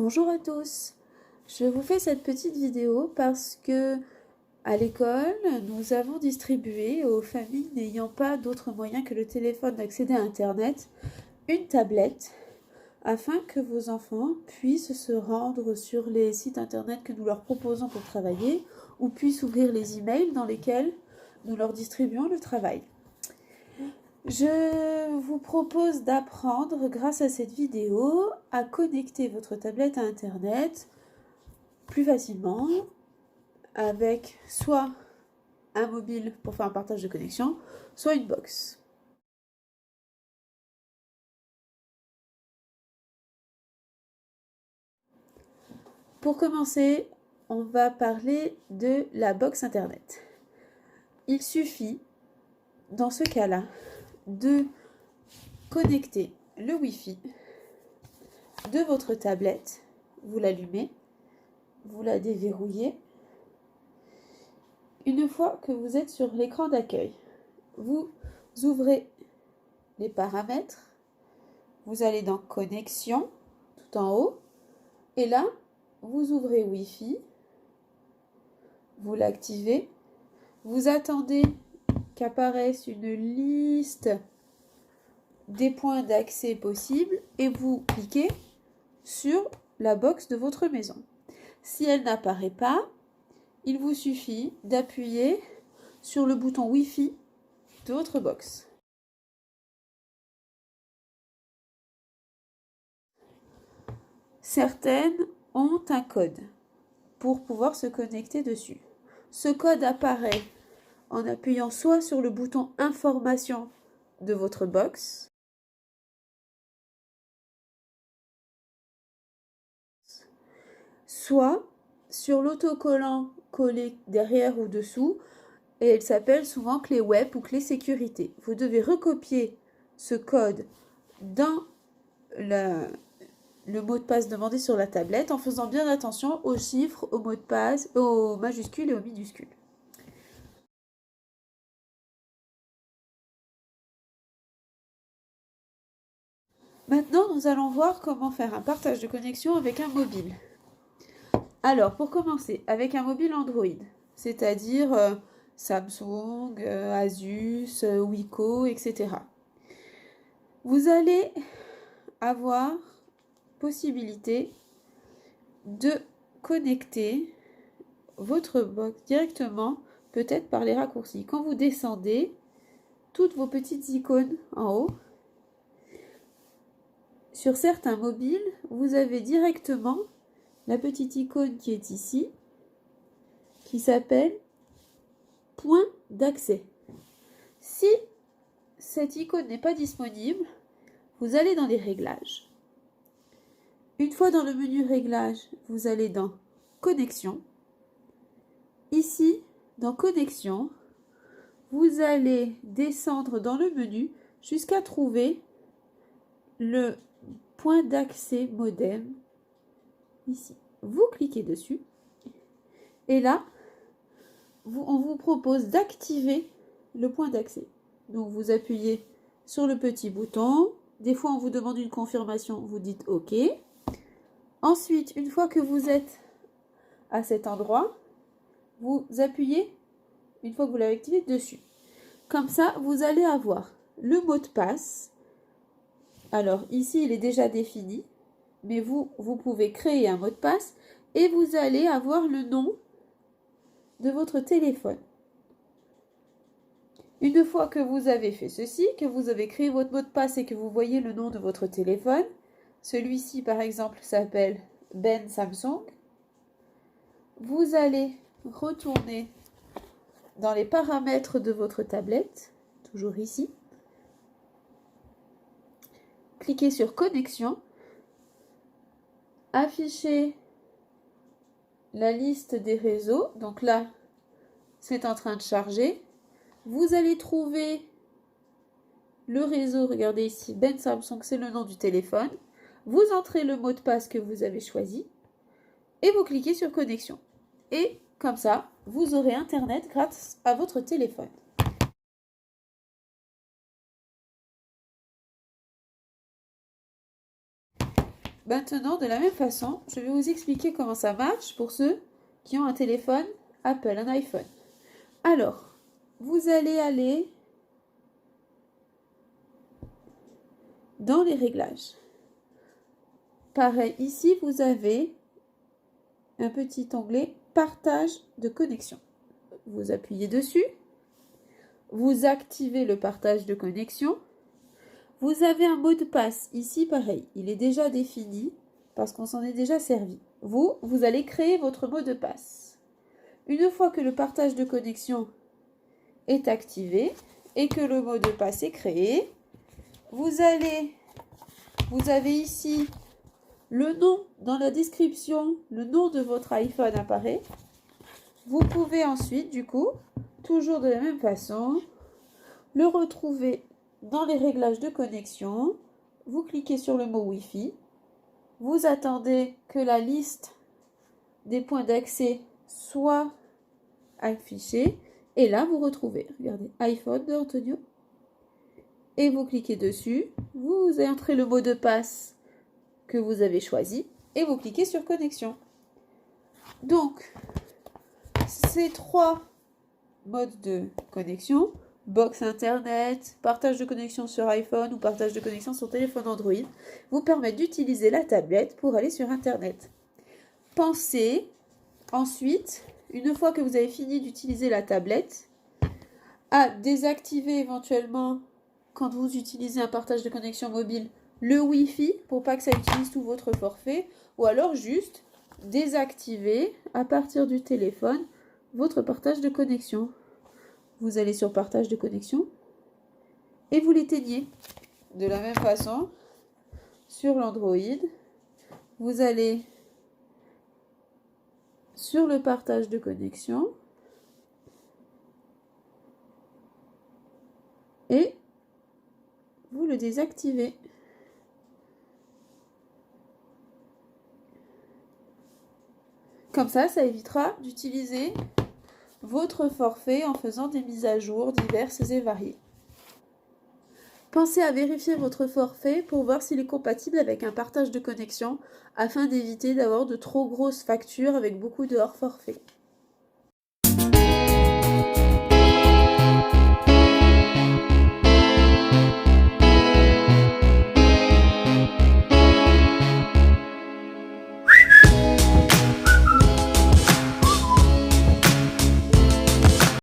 Bonjour à tous, je vous fais cette petite vidéo parce que à l'école, nous avons distribué aux familles n'ayant pas d'autre moyen que le téléphone d'accéder à Internet une tablette afin que vos enfants puissent se rendre sur les sites Internet que nous leur proposons pour travailler ou puissent ouvrir les emails dans lesquels nous leur distribuons le travail. Je vous propose d'apprendre, grâce à cette vidéo, à connecter votre tablette à Internet plus facilement avec soit un mobile pour faire un partage de connexion, soit une box. Pour commencer, on va parler de la box Internet. Il suffit, dans ce cas-là, de connecter le Wi-Fi de votre tablette. Vous l'allumez, vous la déverrouillez. Une fois que vous êtes sur l'écran d'accueil, vous ouvrez les paramètres, vous allez dans Connexion, tout en haut, et là, vous ouvrez Wi-Fi, vous l'activez, vous attendez qu'apparaisse une liste des points d'accès possibles et vous cliquez sur la box de votre maison. Si elle n'apparaît pas, il vous suffit d'appuyer sur le bouton Wi-Fi de votre box. Certaines ont un code pour pouvoir se connecter dessus. Ce code apparaît en appuyant soit sur le bouton Information de votre box, soit sur l'autocollant collé derrière ou dessous, et elle s'appelle souvent clé web ou clé sécurité. Vous devez recopier ce code dans le mot de passe demandé sur la tablette en faisant bien attention aux chiffres, aux mots de passe, aux majuscules et aux minuscules. Maintenant, nous allons voir comment faire un partage de connexion avec un mobile. Alors, pour commencer, avec un mobile Android, c'est-à-dire Samsung, Asus, Wiko, etc. Vous allez avoir possibilité de connecter votre box directement, peut-être par les raccourcis. Quand vous descendez, toutes vos petites icônes en haut, sur certains mobiles, vous avez directement la petite icône qui est ici, qui s'appelle point d'accès. Si cette icône n'est pas disponible, vous allez dans les réglages. Une fois dans le menu réglages, vous allez dans connexion. Ici, dans connexion, vous allez descendre dans le menu jusqu'à trouver le point d'accès modem ici. Vous cliquez dessus et là, on vous propose d'activer le point d'accès. Donc vous appuyez sur le petit bouton. Des fois, on vous demande une confirmation, vous dites OK. Ensuite, une fois que vous êtes à cet endroit, vous appuyez, une fois que vous l'avez activé, dessus. Comme ça, vous allez avoir le mot de passe. Alors ici, il est déjà défini, mais vous pouvez créer un mot de passe et vous allez avoir le nom de votre téléphone. Une fois que vous avez fait ceci, que vous avez créé votre mot de passe et que vous voyez le nom de votre téléphone, celui-ci par exemple s'appelle Ben Samsung, vous allez retourner dans les paramètres de votre tablette, toujours ici, cliquez sur connexion, affichez la liste des réseaux, donc là c'est en train de charger, vous allez trouver le réseau, regardez ici, Ben Samsung, c'est le nom du téléphone, vous entrez le mot de passe que vous avez choisi et vous cliquez sur connexion. Et comme ça, vous aurez Internet grâce à votre téléphone. maintenant, de la même façon, je vais vous expliquer comment ça marche pour ceux qui ont un téléphone Apple, un iPhone. Alors, vous allez aller dans les réglages. Pareil, ici, vous avez un petit onglet partage de connexion. Vous appuyez dessus. Vous activez le partage de connexion. Vous avez un mot de passe. Ici, pareil, il est déjà défini parce qu'on s'en est déjà servi. Vous allez créer votre mot de passe. Une fois que le partage de connexion est activé et que le mot de passe est créé, vous avez ici le nom dans la description, le nom de votre iPhone apparaît. Vous pouvez ensuite, du coup, toujours de la même façon, le retrouver dans les réglages de connexion. Vous cliquez sur le mot Wi-Fi. Vous attendez que la liste des points d'accès soit affichée. Et là, vous retrouvez, regardez, iPhone de Antonio. Et vous cliquez dessus. Vous entrez le mot de passe que vous avez choisi. Et vous cliquez sur connexion. Donc, ces 3 modes de connexion, box internet, partage de connexion sur iPhone ou partage de connexion sur téléphone Android, vous permettent d'utiliser la tablette pour aller sur internet. Pensez ensuite, une fois que vous avez fini d'utiliser la tablette, à désactiver éventuellement, quand vous utilisez un partage de connexion mobile, le Wi-Fi pour pas que ça utilise tout votre forfait, ou alors juste désactiver à partir du téléphone votre partage de connexion. Vous allez sur partage de connexion et vous l'éteignez. De la même façon, sur l'Android, vous allez sur le partage de connexion et vous le désactivez. Comme ça évitera d'utiliser votre forfait en faisant des mises à jour diverses et variées. Pensez à vérifier votre forfait pour voir s'il est compatible avec un partage de connexion afin d'éviter d'avoir de trop grosses factures avec beaucoup de hors forfait.